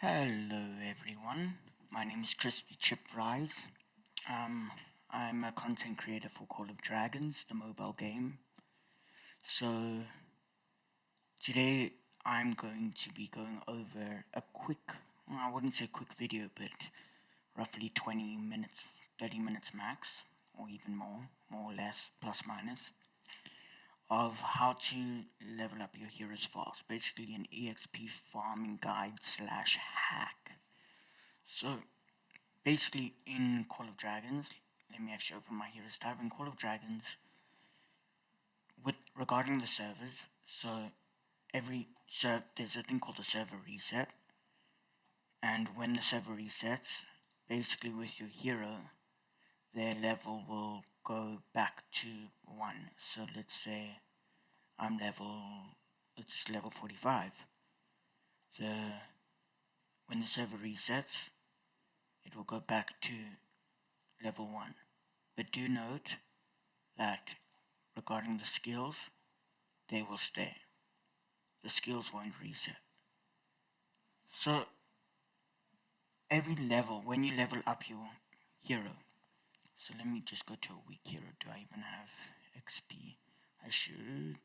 Hello everyone, my name is CrispyChipFriez. I'm a content creator for Call of Dragons, the mobile game. So today I'm going to be going over a quick, I wouldn't say quick video, but roughly 20 minutes, 30 minutes max, or even more or less, plus minus, of how to level up your heroes fast. Basically an EXP farming guide slash hack. So basically in Call of Dragons, let me actually open my heroes tab. In Call of Dragons, regarding the servers, so there's a thing called a server reset, and when the server resets, basically with your hero, their level will go back to 1. So let's say it's level 45. When the server resets, it will go back to level 1. But do note that regarding the skills, they will stay. The skills won't reset. So every level, when you level up your hero, so let me just go to a weak hero. Do I even have XP? I should.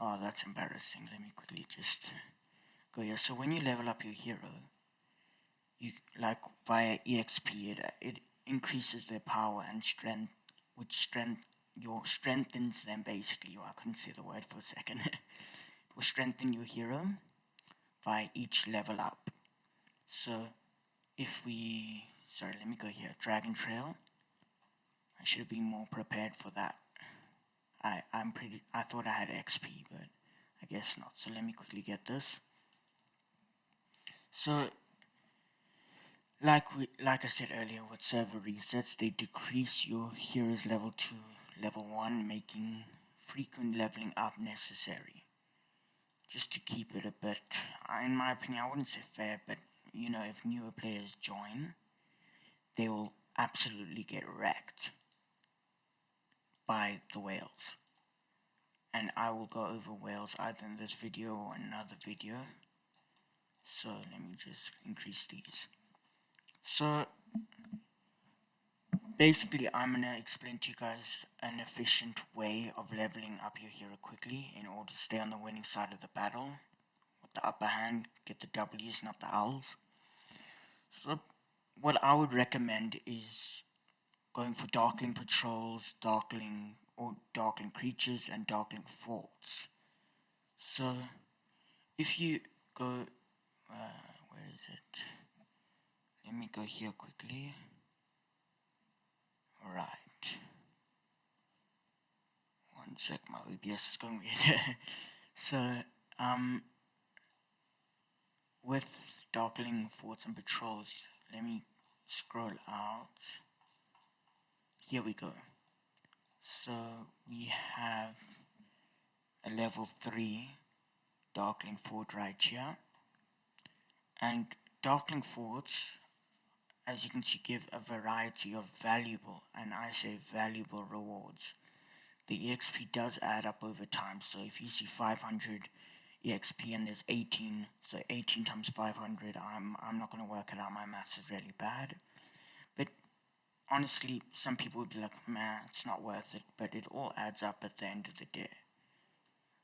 Oh, that's embarrassing. Let me quickly just go here. So when you level up your hero, you like via EXP, it increases their power and strength, which strengthens them basically. I couldn't say the word for a second. It will strengthen your hero via each level up. So if let me go here, Dragon Trail. I should have been more prepared for that. I thought I had XP, but I guess not. So let me quickly get this. So like I said earlier, with server resets, they decrease your hero's level to level 1, making frequent leveling up necessary. Just to keep it a bit, in my opinion, I wouldn't say fair, but if newer players join, they will absolutely get wrecked by the whales. And I will go over whales either in this video or another video. So let me just increase these. So basically I'm going to explain to you guys an efficient way of leveling up your hero quickly in order to stay on the winning side of the battle. With the upper hand, get the W's, not the L's. So what I would recommend is going for Darkling patrols, Darkling creatures, and Darkling forts. So if you go, where is it? Let me go here quickly. Alright. One sec, my OBS is going weird. So, with Darkling forts and patrols, let me scroll out. Here we go. So we have a level 3 Darkling fort right here. And Darkling forts, as you can see, give a variety of valuable, and I say valuable, rewards. The EXP does add up over time, so if you see 500 EXP and there's 18, so 18 times 500, I'm not going to work it out, my maths is really bad. But honestly, some people would be like, man, it's not worth it, but it all adds up at the end of the day.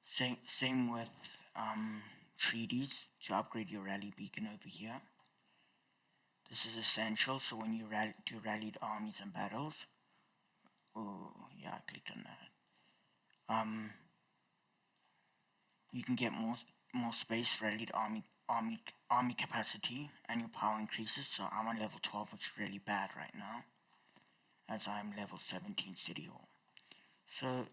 Same with treaties to upgrade your rally beacon over here. This is essential, so when you do rallied armies and battles, oh yeah, I clicked on that. You can get more space, rallied army capacity, and your power increases. So I'm on level 12, which is really bad right now, as I'm level 17 City Hall. So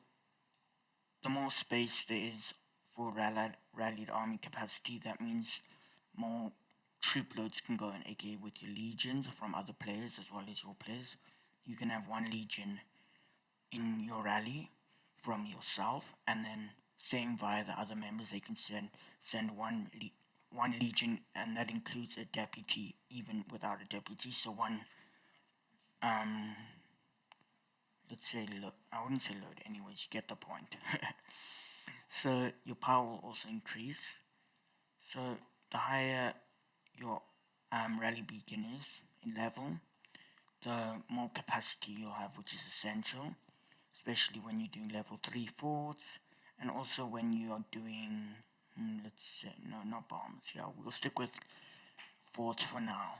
the more space there is for rallied army capacity, that means more troop loads can go in, aka with your legions from other players as well as your players. You can have one legion in your rally from yourself, and then same via the other members. They can send one legion, and that includes a deputy, even without a deputy. So one, let's say I wouldn't say load. Anyways, you get the point. So your power will also increase. So the higher your rally beacon is in level, the more capacity you'll have, which is essential, especially when you're doing level 3 forts, and also when you are doing, let's say, no, not bombs, yeah, we'll stick with forts for now.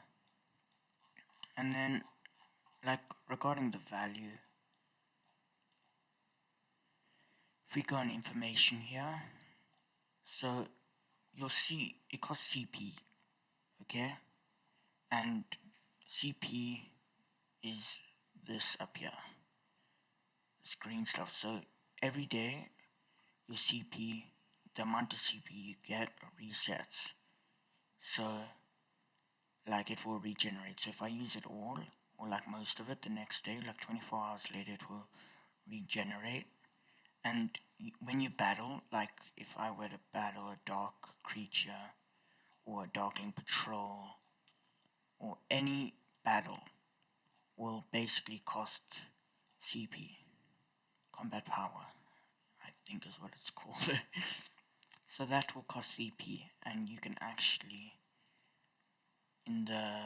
And then, like, regarding the value, if we go on information here, so you'll see it costs CP, okay, and CP is this up here, this green stuff. So every day your CP, the amount of CP you get resets, so like it will regenerate. So if I use it all, or like most of it, the next day, like 24 hours later, it will regenerate. And when you battle, like if I were to battle a dark creature or a Darkling patrol, or any battle will basically cost CP, combat power, I think is what it's called. So that will cost CP, and you can actually, in the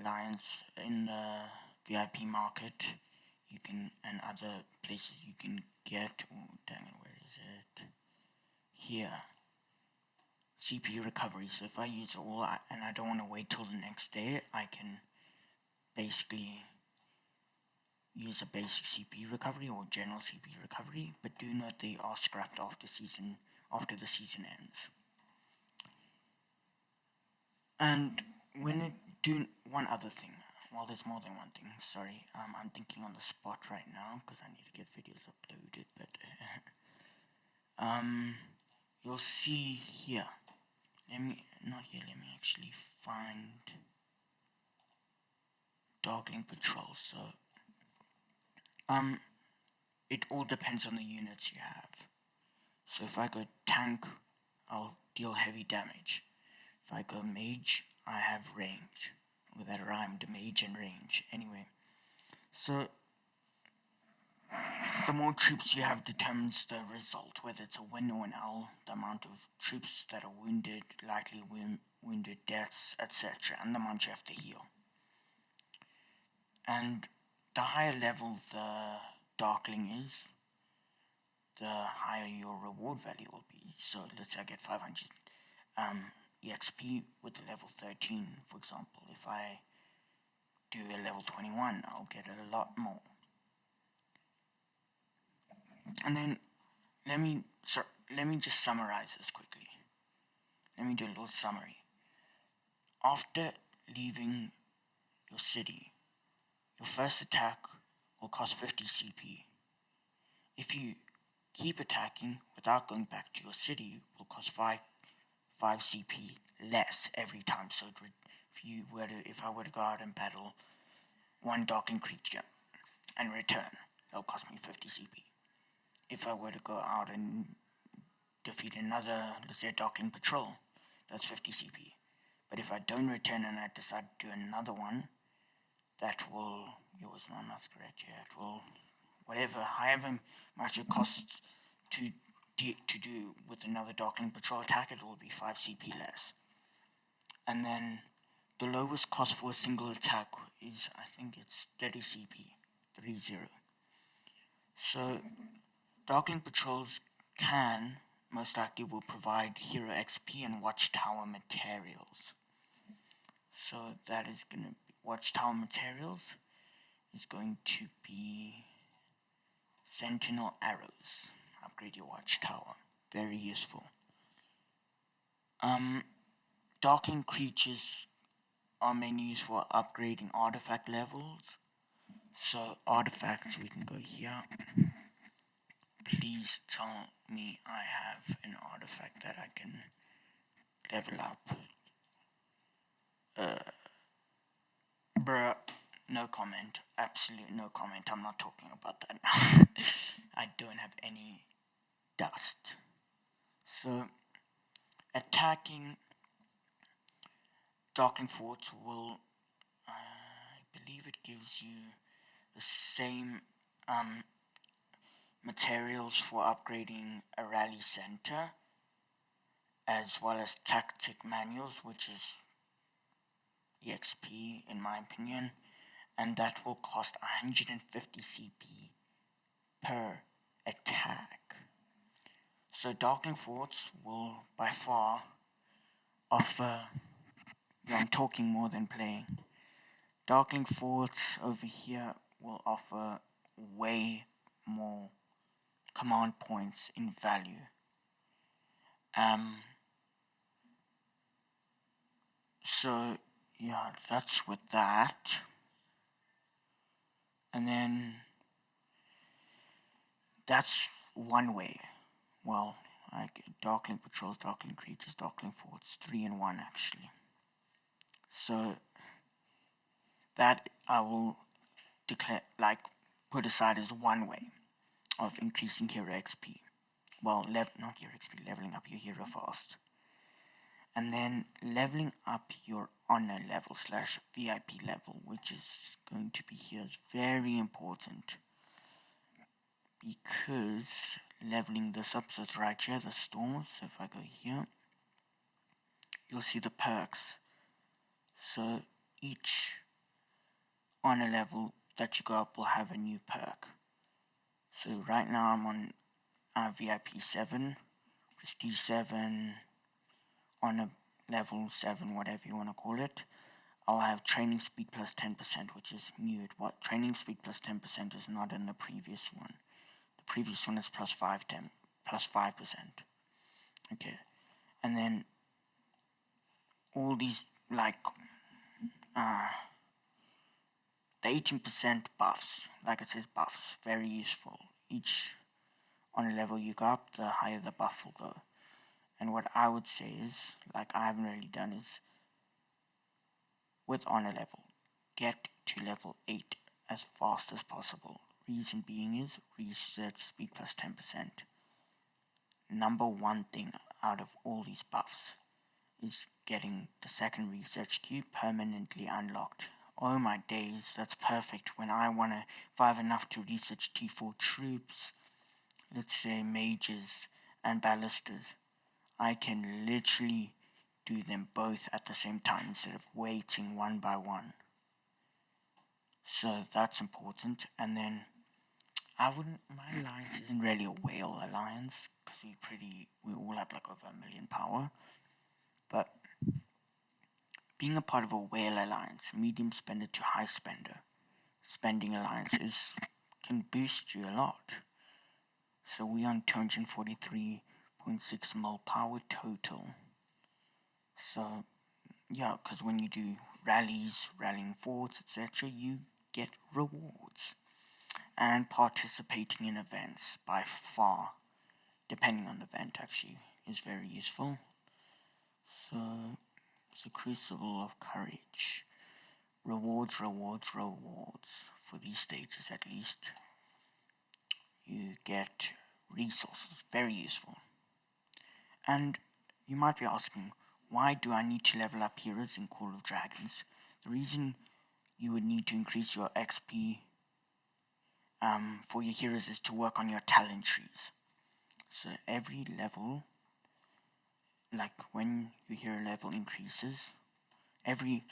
Alliance, in the VIP market, you can, and other places you can get, oh dang it, where is it? Here, CP recovery. So if I use it all and I don't want to wait till the next day, I can basically use a basic CP recovery or general CP recovery, but do note they are scrapped after the season ends. And when it do one other thing, well, there's more than one thing, sorry, I'm thinking on the spot right now because I need to get videos uploaded, but you'll see here, let me actually find Darkling Patrol. So it all depends on the units you have. So if I go tank, I'll deal heavy damage. If I go mage, I have range. With that rhymed, mage and range. Anyway, so the more troops you have determines the result, whether it's a win or an L, the amount of troops that are wounded, likely wounded, deaths, etc., and the amount you have to heal. And the higher level the Darkling is, the higher your reward value will be. So let's say I get 500 EXP with the level 13, for example. If I do a level 21, I'll get a lot more. And then let me just summarize this quickly. Let me do a little summary. After leaving your city, your first attack will cost 50 CP. If you keep attacking without going back to your city, it will cost 5 CP less every time. So if I were to go out and battle one Darkling creature and return, that'll cost me 50 CP. If I were to go out and defeat another, let's say, Darkling patrol, that's 50 CP. But if I don't return and I decide to do another one, that will, yours no, not correct yet, will, however much it costs to do with another Darkling patrol attack, it will be 5 CP less. And then the lowest cost for a single attack is, I think it's 30 CP, 30. So Darkling patrols most likely will provide hero XP and watchtower materials. So that is going to be, watchtower materials is going to be sentinel arrows. Upgrade your watchtower. Very useful. Darkling creatures are mainly used for upgrading artifact levels. So artifacts, we can go here. Please tell me I have an artifact that I can level up. Bruh, no comment. Absolute no comment. I'm not talking about that now. I don't have any dust. So, attacking Darkling forts will, I believe it gives you the same materials for upgrading a rally center as well as tactic manuals, which is EXP in my opinion, and that will cost 150 CP per attack. So Darkling forts will by far offer, I'm talking more than playing, Darkling forts over here will offer way more command points in value. So yeah, that's with that. And then that's one way. Well, like Darkling patrols, Darkling creatures, Darkling forts, 3 in 1 actually. So that I will declare, like, put aside as one way of increasing hero XP. Well, not hero XP, leveling up your hero fast. And then leveling up your honor level / VIP level, which is going to be here, is very important. Because leveling this up, so it's right here, the storms. So if I go here, you'll see the perks. So each honor level that you go up will have a new perk. So right now I'm on VIP 7, Prestige 7, honor level 7, whatever you want to call it. I'll have training speed plus 10%, which is new. What training speed plus 10% is not in the previous one. The previous one is plus 5%. Okay, and then all these, like, the 18% buffs, like it says buffs, very useful. Each on a level you go up, the higher the buff will go. And what I would say is, like I haven't really done, is with honor level, get to level 8 as fast as possible. Reason being is research speed plus 10%. Number one thing out of all these buffs is getting the second research queue permanently unlocked. Oh my days, that's perfect when I want to, if I have enough to research T4 troops, let's say mages and ballistas, I can literally do them both at the same time instead of waiting one by one. So that's important. And then my alliance isn't really a whale alliance because we all have like over 1 million power. But being a part of a whale alliance, medium spender to high spending alliances can boost you a lot. So we on 243.6 mil power total. So yeah, because when you do rallies, rallying forwards, etc., you get rewards. And participating in events, by far, depending on the event actually, is very useful. So it's a Crucible of Courage. Rewards for these stages at least. You get resources, very useful. And you might be asking, why do I need to level up heroes in Call of Dragons? The reason you would need to increase your XP for your heroes is to work on your talent trees. So every level, like when your hero level increases, let's say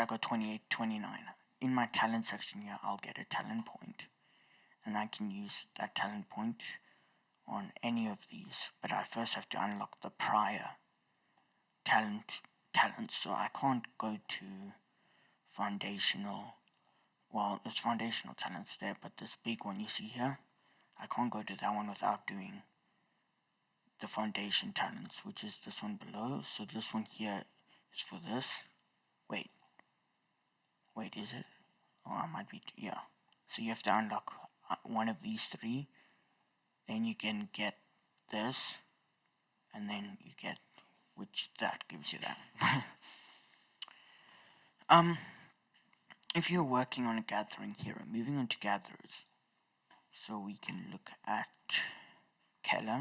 I go 28, 29. In my talent section here, I'll get a talent point. And I can use that talent point on any of these. But I first have to unlock the prior talents. So I can't go to foundational. Well, it's foundational talents there, but this big one you see here, I can't go to that one without doing the foundation talents, which is this one below. So this one here is for this. Wait, is it? Oh, I might be, yeah. So you have to unlock one of these 3, then you can get this, and then you get, which that gives you that. If you're working on a gathering hero, moving on to gatherers, so we can look at Keller.